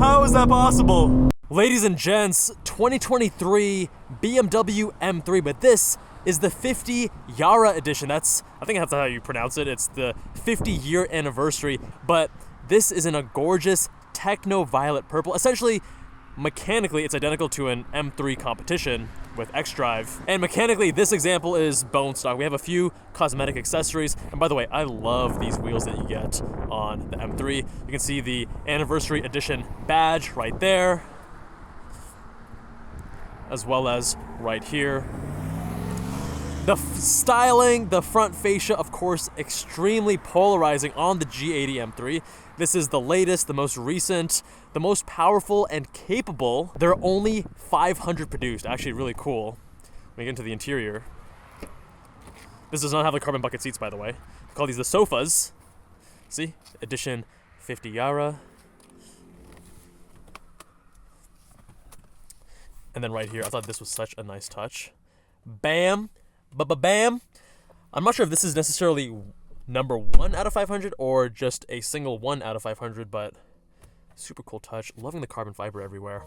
How is that possible? Ladies and gents, 2023 BMW M3, but this is the 50 Jahre Edition. I think that's how you pronounce it. It's the 50-year anniversary, but this is in a gorgeous techno-violet purple. Essentially, mechanically, it's identical to an M3 competition with X-Drive. And mechanically, this example is bone stock. We have a few cosmetic accessories. And by the way, I love these wheels that you get on the M3. You can see the anniversary edition badge right there, as well as right here. The styling, the front fascia, of course, extremely polarizing on the G80 M3. This is the latest, the most recent, the most powerful and capable. There are only 500 produced. Actually, really cool. When we get into the interior, this does not have the carbon bucket seats, by the way. We call these the sofas. See? Edition 50 Jahre. And then right here, I thought this was such a nice touch. Bam! Bam! I'm not sure if this is necessarily number 1 out of 500 or just a single 1 out of 500, but super cool touch. Loving the carbon fiber everywhere.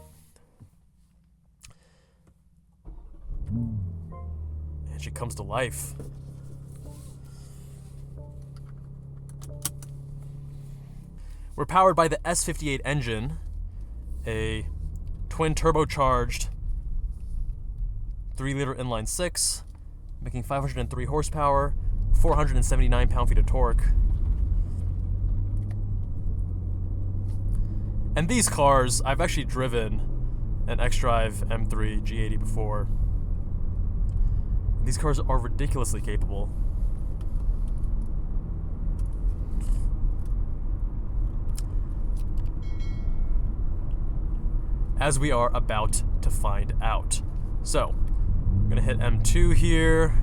And she comes to life. We're powered by the S58 engine, a twin turbocharged 3-liter inline 6, making 503 horsepower, 479 pound-feet of torque. And these cars, I've actually driven an X-Drive M3 G80 before. These cars are ridiculously capable. As we are about to find out. So, I'm gonna hit M2 here.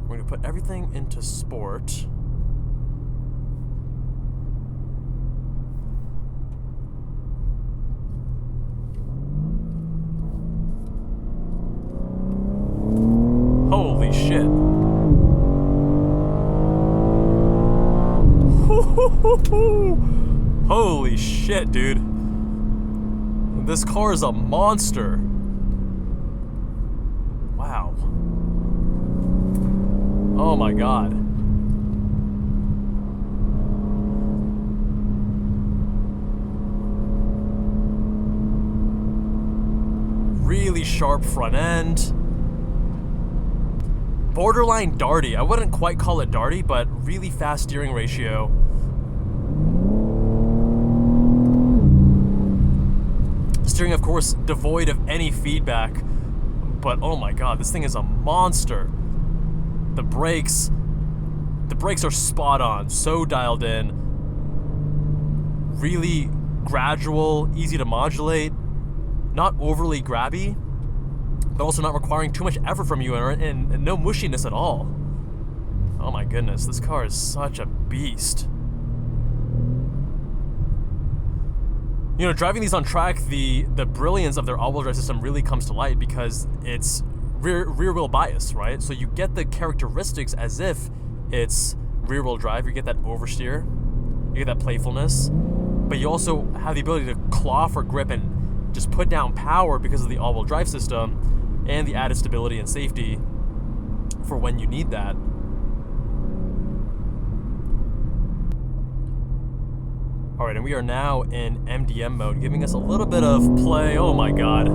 We're gonna put everything into sport. Holy shit. Holy shit, dude. This car is a monster. Wow. Oh my god. Really sharp front end. Borderline darty. I wouldn't quite call it darty, but really fast steering ratio. Steering, of course, devoid of any feedback, but oh my god, this thing is a monster. The brakes are spot on, so dialed in. Really gradual, easy to modulate, not overly grabby, but also not requiring too much effort from you and no mushiness at all. Oh my goodness, this car is such a beast. You know, driving these on track, the brilliance of their all-wheel drive system really comes to light because it's rear-wheel bias, right? So you get the characteristics as if it's rear-wheel drive. You get that oversteer, you get that playfulness, but you also have the ability to claw for grip and just put down power because of the all-wheel drive system and the added stability and safety for when you need that. All right, and we are now in MDM mode, giving us a little bit of play. Oh my god.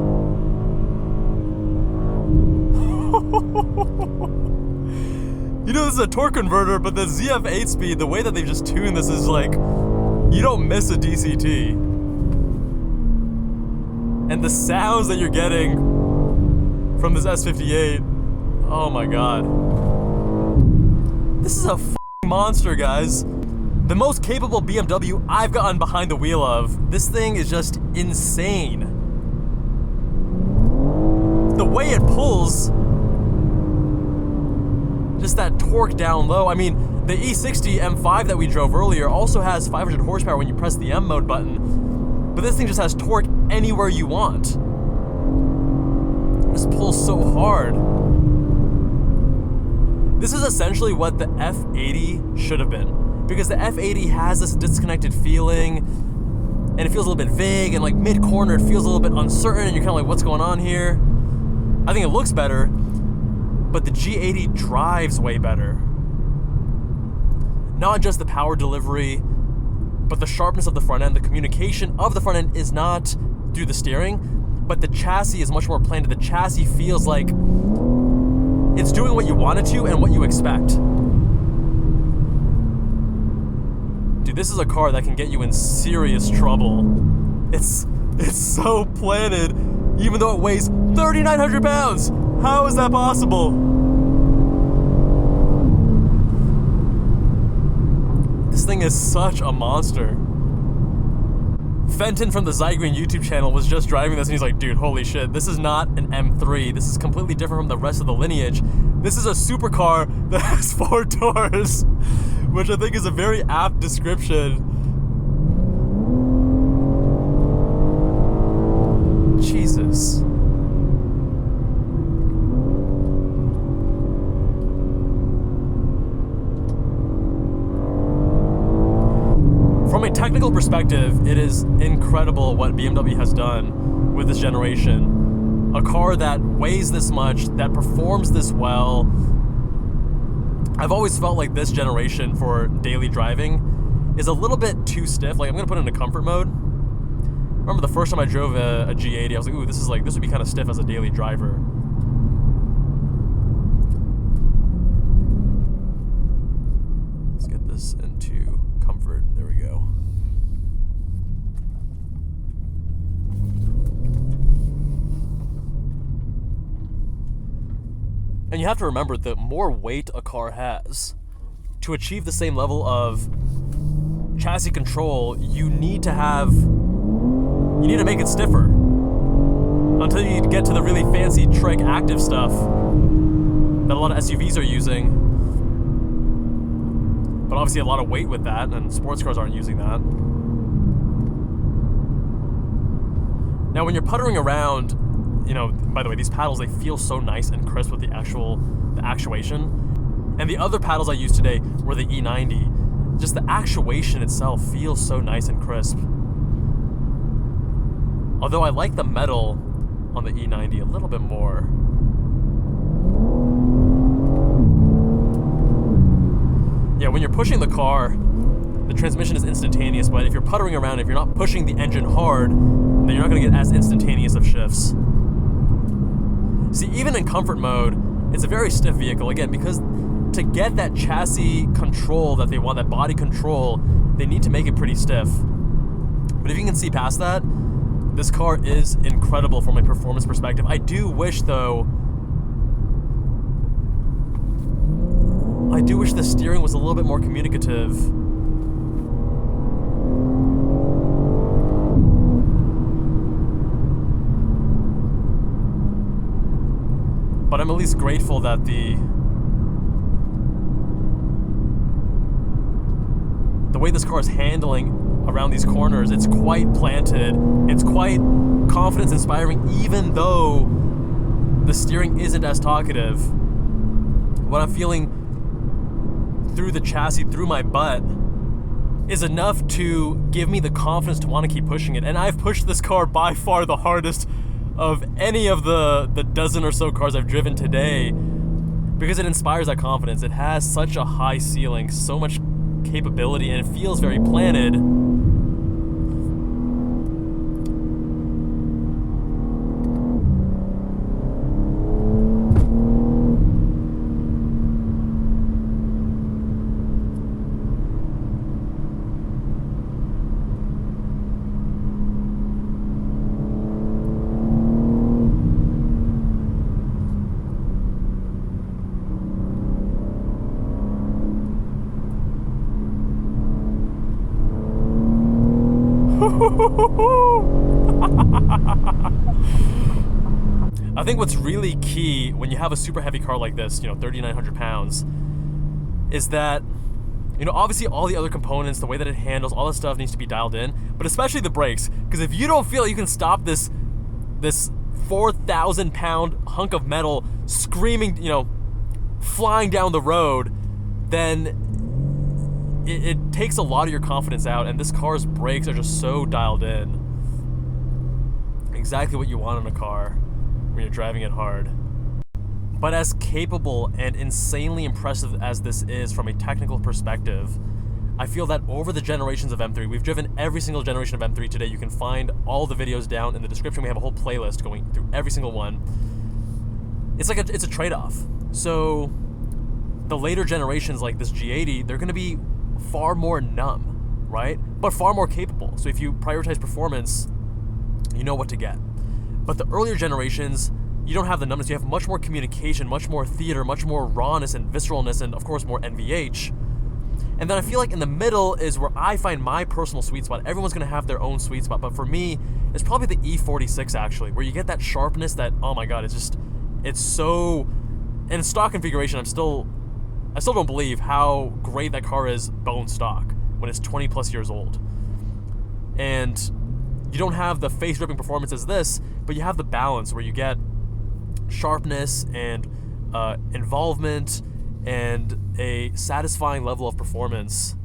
You know, this is a torque converter, but the ZF 8-speed, the way that they've just tuned this is like, you don't miss a DCT. And the sounds that you're getting from this S58, oh my god. This is a f***ing monster, guys. The most capable BMW I've gotten behind the wheel of. This thing is just insane. The way it pulls, just that torque down low. I mean, the E60 M5 that we drove earlier also has 500 horsepower when you press the M mode button, but this thing just has torque anywhere you want. This pulls so hard. This is essentially what the F80 should have been. because the F80 has this disconnected feeling, and it feels a little bit vague, and like mid-corner it feels a little bit uncertain, and you're kind of like, what's going on here? I think it looks better, but the G80 drives way better. Not just the power delivery, but the sharpness of the front end. The communication of the front end is not through the steering, but the chassis is much more planted. The chassis feels like it's doing what you want it to and what you expect. Dude, this is a car that can get you in serious trouble. It's so planted, even though it weighs 3,900 pounds. How is that possible? This thing is such a monster. Fenton from the Zygreen YouTube channel was just driving this and he's like, dude, holy shit, this is not an M3. This is completely different from the rest of the lineage. This is a supercar that has 4 doors, which I think is a very apt description. Jesus. From a technical perspective, it is incredible what BMW has done with this generation. A car that weighs this much, that performs this well. I've always felt like this generation for daily driving is a little bit too stiff. Like, I'm gonna put it into comfort mode. Remember the first time I drove a G80, I was like, ooh, this would be kind of stiff as a daily driver. Let's get this into comfort. There we go. And you have to remember, the more weight a car has, to achieve the same level of chassis control, you need to make it stiffer. Until you get to the really fancy Trek active stuff that a lot of SUVs are using. But obviously a lot of weight with that, and sports cars aren't using that. Now when you're puttering around, you know, by the way, these paddles, they feel so nice and crisp with the actuation. And the other paddles I used today were the E90. Just the actuation itself feels so nice and crisp. Although I like the metal on the E90 a little bit more. Yeah, when you're pushing the car, the transmission is instantaneous, but if you're puttering around, if you're not pushing the engine hard, then you're not gonna get as instantaneous of shifts. See, even in comfort mode, it's a very stiff vehicle, again, because to get that chassis control that they want, that body control, they need to make it pretty stiff. But if you can see past that, this car is incredible from a performance perspective. I do wish, though, the steering was a little bit more communicative. But I'm at least grateful that the way this car is handling around these corners, it's quite planted, it's quite confidence inspiring, even though the steering isn't as talkative. What I'm feeling through the chassis, through my butt, is enough to give me the confidence to want to keep pushing it. And I've pushed this car by far the hardest of any of the dozen or so cars I've driven today, because it inspires that confidence. It has such a high ceiling, so much capability, and it feels very planted. I think what's really key when you have a super heavy car like this, 3,900 pounds, is that, obviously all the other components, the way that it handles, all that stuff needs to be dialed in, but especially the brakes, because if you don't feel you can stop this 4,000 pound hunk of metal screaming, flying down the road, then it takes a lot of your confidence out, and this car's brakes are just so dialed in. Exactly what you want in a car when you're driving it hard. But as capable and insanely impressive as this is from a technical perspective, I feel that over the generations of M3, we've driven every single generation of M3 today. You can find all the videos down in the description. We have a whole playlist going through every single one. It's a trade-off. So the later generations like this G80, they're going to be far more numb, right? But far more capable. So if you prioritize performance, you know what to get. But the earlier generations, you don't have the numbness. You have much more communication, much more theater, much more rawness and visceralness, and of course more NVH. And then I feel like in the middle is where I find my personal sweet spot. Everyone's gonna have their own sweet spot, but for me, it's probably the E46 actually, where you get that sharpness that, oh my God, it's so, in stock configuration, I still don't believe how great that car is bone stock when it's 20 plus years old. And you don't have the face-ripping performance as this, but you have the balance where you get sharpness and involvement and a satisfying level of performance.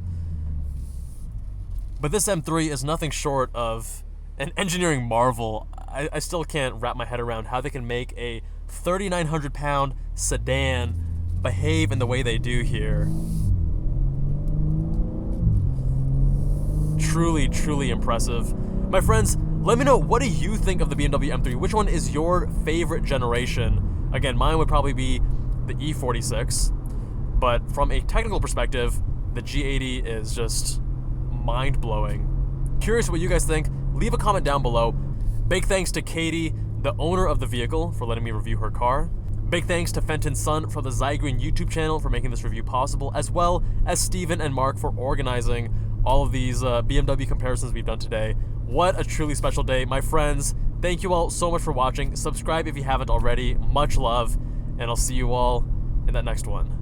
But this M3 is nothing short of an engineering marvel. I still can't wrap my head around how they can make a 3,900 pound sedan behave in the way they do here. Truly, truly impressive. My friends, let me know, what do you think of the BMW M3? Which one is your favorite generation? Again, mine would probably be the E46, but from a technical perspective, the G80 is just mind-blowing. Curious what you guys think? Leave a comment down below. Big thanks to Katie, the owner of the vehicle, for letting me review her car. Big thanks to Fenton's son from the Zygreen YouTube channel for making this review possible, as well as Steven and Mark for organizing all of these BMW comparisons we've done today. What a truly special day. My friends, thank you all so much for watching. Subscribe if you haven't already. Much love, and I'll see you all in that next one.